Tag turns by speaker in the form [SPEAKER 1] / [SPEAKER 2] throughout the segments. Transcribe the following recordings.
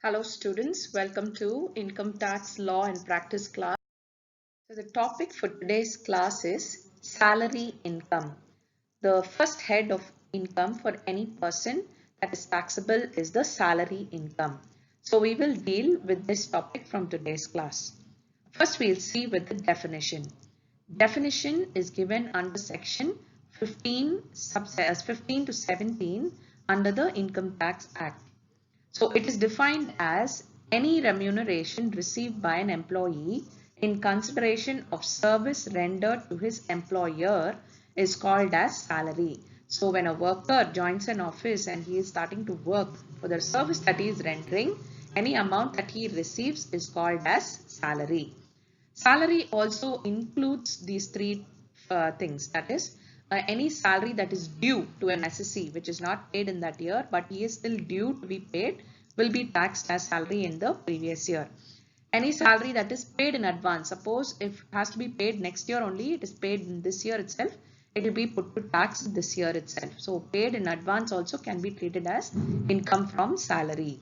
[SPEAKER 1] Hello students, welcome to Income Tax Law and Practice class. So the topic for today's class is salary income. The first head of income for any person that is taxable is the salary income. So we will deal with this topic from today's class. First we'll see with the definition. Definition is given under section 15 to 17 under the Income Tax Act. So it is defined as any remuneration received by an employee in consideration of service rendered to his employer is called as salary. So when a worker joins an office and he is starting to work for the service that he is rendering, any amount that he receives is called as salary. Salary also includes these three things, that is any salary that is due to an assessee which is not paid in that year but he is still due to be paid will be taxed as salary in the previous year. Any salary that is paid in advance, suppose if it has to be paid next year only, it is paid in this year itself, it will be put to tax this year itself. So paid in advance also can be treated as income from salary.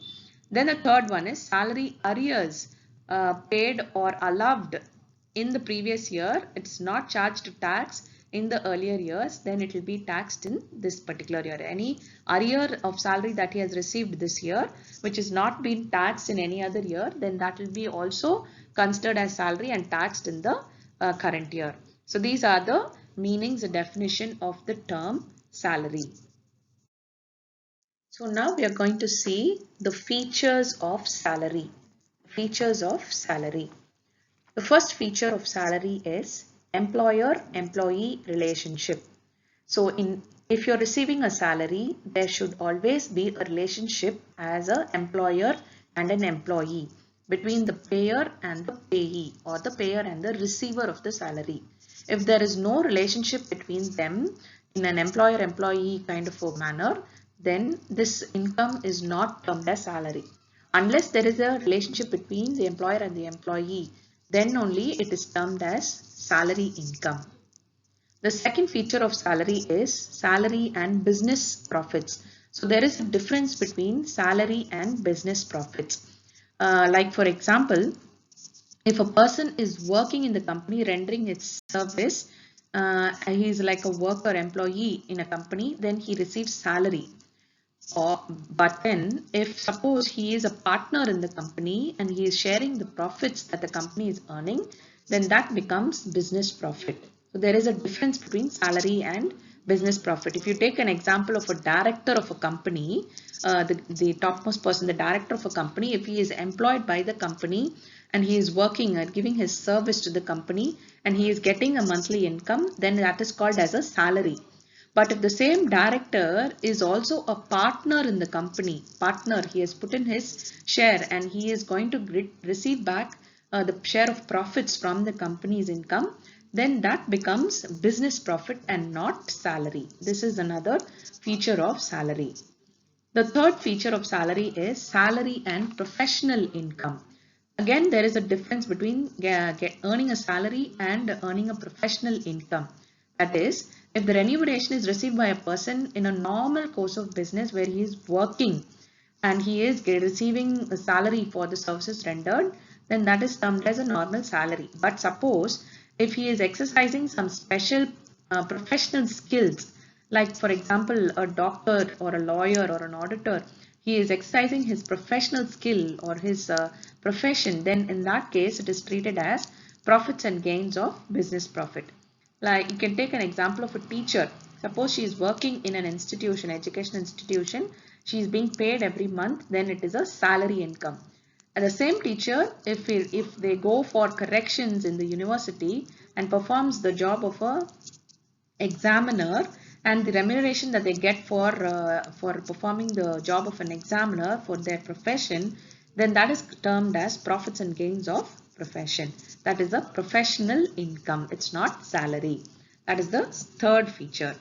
[SPEAKER 1] Then the third one is salary arrears paid or allowed in the previous year. It's not charged to tax in the earlier years, then it will be taxed in this particular year. Any arrear of salary that he has received this year which is not been taxed in any other year, then that will be also considered as salary and taxed in the current year. So these are the meanings and definition of the term salary. So now we are going to see the features of salary. Features of salary. The first feature of salary is employer-employee relationship. So if you're receiving a salary, there should always be a relationship as an employer and an employee between the payer and the payee, or the payer and the receiver of the salary. If there is no relationship between them in an employer-employee kind of a manner, then this income is not termed as salary. Unless there is a relationship between the employer and the employee, then only it is termed as salary income. The second feature of salary is salary and business profits. So there is a difference between salary and business profits. Like for example, if a person is working in the company rendering its service, he is like a worker employee in a company, then he receives salary. But then if suppose he is a partner in the company and he is sharing the profits that the company is earning, then that becomes business profit. So there is a difference between salary and business profit. If you take an example of a director of a company, the topmost person, the director of a company, if he is employed by the company and he is working and giving his service to the company and he is getting a monthly income, then that is called as a salary. But if the same director is also a partner in the company, he has put in his share and he is going to receive back the share of profits from the company's income, then that becomes business profit and not salary. This is another feature of salary. The third feature of salary is salary and professional income. Again, there is a difference between earning a salary and earning a professional income. That is, if the remuneration is received by a person in a normal course of business where he is working and he is receiving a salary for the services rendered, then that is termed as a normal salary. But suppose if he is exercising some special professional skills, like for example a doctor or a lawyer or an auditor, he is exercising his professional skill or his profession, then in that case it is treated as profits and gains of business profit. Like you can take an example of a teacher. Suppose she is working in an institution, education institution, she is being paid every month, then it is a salary income. And the same teacher, if they go for corrections in the university and performs the job of a examiner, and the remuneration that they get for performing the job of an examiner for their profession, then that is termed as profits and gains of profession. That is a professional income. It's not salary. That is the third feature.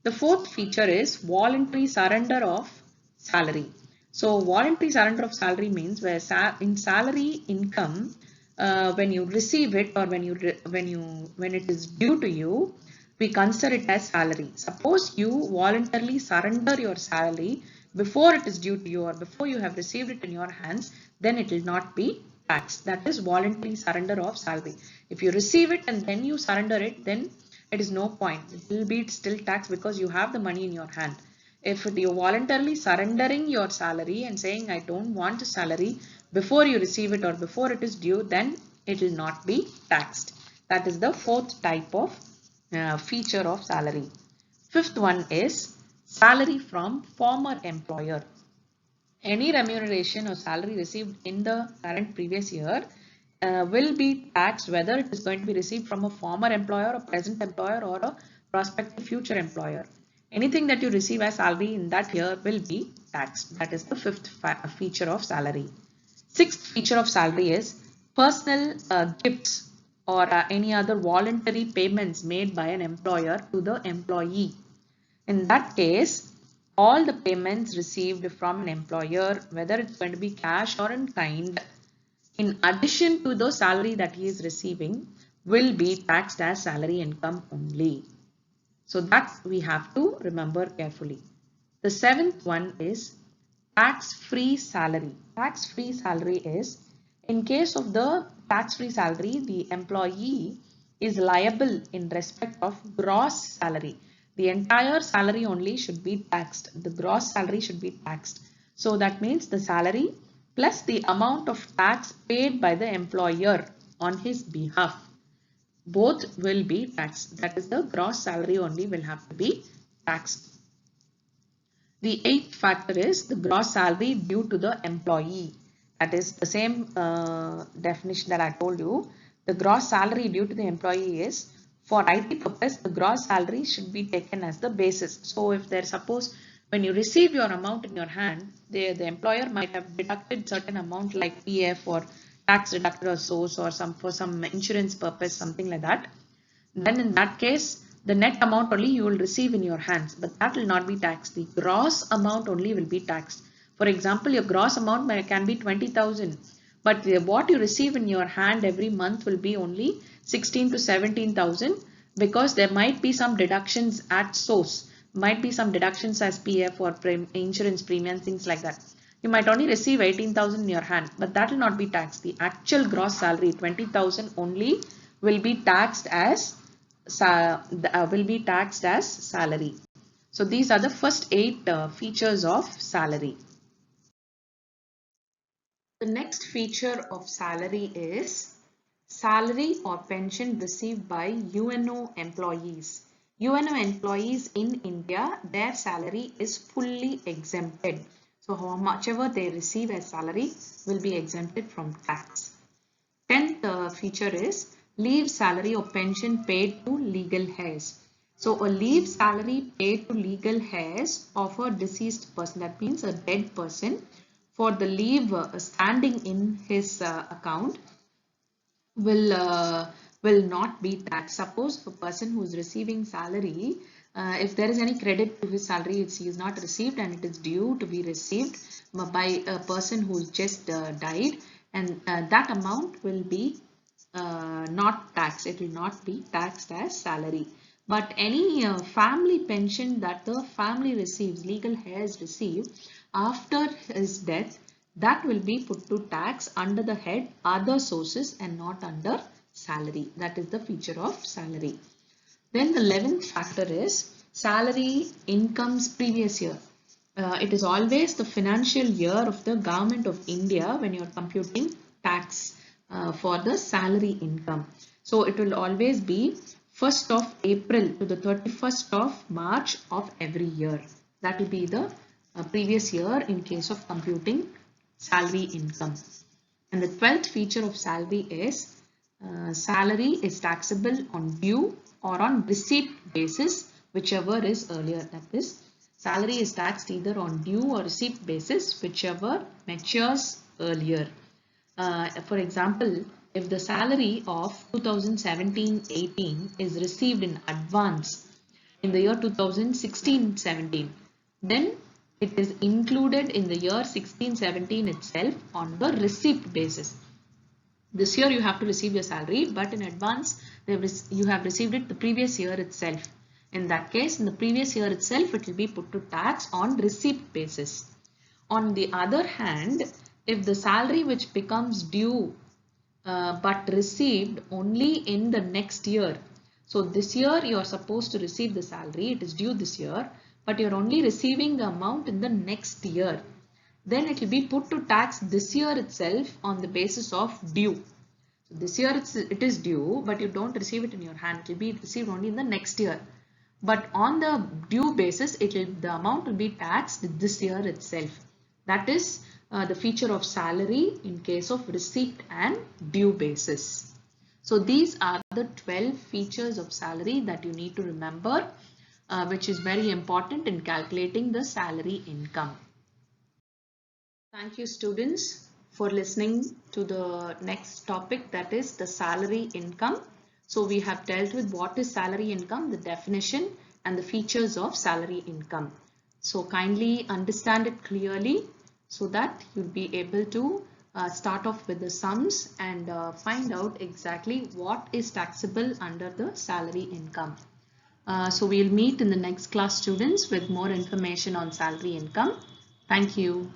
[SPEAKER 1] The fourth feature is voluntary surrender of salary. So voluntary surrender of salary means where in salary income, when you receive it or when it is due to you, we consider it as salary. Suppose you voluntarily surrender your salary before it is due to you or before you have received it in your hands, then it will not be taxed. That is voluntary surrender of salary. If you receive it and then you surrender it, then it is no point. It will be still taxed because you have the money in your hand. If you're voluntarily surrendering your salary and saying I don't want a salary before you receive it or before it is due, then it will not be taxed. That is the fourth type of feature of salary. Fifth one is salary from former employer. Any remuneration or salary received in the current previous year will be taxed whether it is going to be received from a former employer, a present employer or a prospective future employer. Anything that you receive as salary in that year will be taxed. That is the fifth feature of salary. Sixth feature of salary is personal gifts or any other voluntary payments made by an employer to the employee. In that case, all the payments received from an employer, whether it's going to be cash or in kind, in addition to the salary that he is receiving, will be taxed as salary income only. So that we have to remember carefully. The seventh one is tax-free salary. Tax-free salary is in case of the tax-free salary, the employee is liable in respect of gross salary. The entire salary only should be taxed. The gross salary should be taxed. So that means the salary plus the amount of tax paid by the employer on his behalf. Both will be taxed. That is the gross salary only will have to be taxed. The eighth factor is the gross salary due to the employee. That is the same definition that I told you. The gross salary due to the employee is for IT purpose, the gross salary should be taken as the basis. So if there suppose when you receive your amount in your hand, the employer might have deducted certain amount like PF or tax deducted or source or some for some insurance purpose, something like that. Then in that case, the net amount only you will receive in your hands, but that will not be taxed. The gross amount only will be taxed. For example, your gross amount can be 20,000, but what you receive in your hand every month will be only 16 to 17,000 because there might be some deductions at source, might be some deductions as PF or insurance premium, things like that. You might only receive 18,000 in your hand, but that will not be taxed. The actual gross salary, 20,000 only, will be taxed as salary. So these are the first 8 features of salary. The next feature of salary is salary or pension received by UNO employees. UNO employees in India, their salary is fully exempted. So how much ever they receive as salary will be exempted from tax. 10th feature is leave salary or pension paid to legal heirs. So a leave salary paid to legal heirs of a deceased person, that means a dead person, for the leave standing in his account will not be taxed. Suppose a person who is receiving salary, if there is any credit to his salary, he is not received and it is due to be received by a person who just died, and that amount will be not taxed. It will not be taxed as salary. But any family pension that the family receives, legal heirs receive after his death, that will be put to tax under the head other sources and not under salary. That is the feature of salary. Then the 11th factor is salary incomes previous year. It is always the financial year of the government of India when you are computing tax for the salary income. So it will always be 1st of April to the 31st of March of every year. That will be the previous year in case of computing salary income. And the 12th feature of salary is salary is taxable on due or on receipt basis, whichever is earlier. That is, salary is taxed either on due or receipt basis, whichever matures earlier. For example, if the salary of 2017-18 is received in advance in the year 2016-17, then it is included in the year 16-17 itself on the receipt basis. This year you have to receive your salary, but in advance you have received it the previous year itself. In that case, in the previous year itself, it will be put to tax on receipt basis. On the other hand, if the salary which becomes due but received only in the next year. So this year you are supposed to receive the salary, it is due this year, but you are only receiving the amount in the next year. Then it will be put to tax this year itself on the basis of due. So this year it is due, but you don't receive it in your hand. It will be received only in the next year. But on the due basis, the amount will be taxed this year itself. That is the feature of salary in case of receipt and due basis. So these are the 12 features of salary that you need to remember, which is very important in calculating the salary income. Thank you, students, for listening to the next topic, that is the salary income. So we have dealt with what is salary income, the definition and the features of salary income. So kindly understand it clearly so that you'll be able to start off with the sums and find out exactly what is taxable under the salary income. So we'll meet in the next class, students, with more information on salary income. Thank you.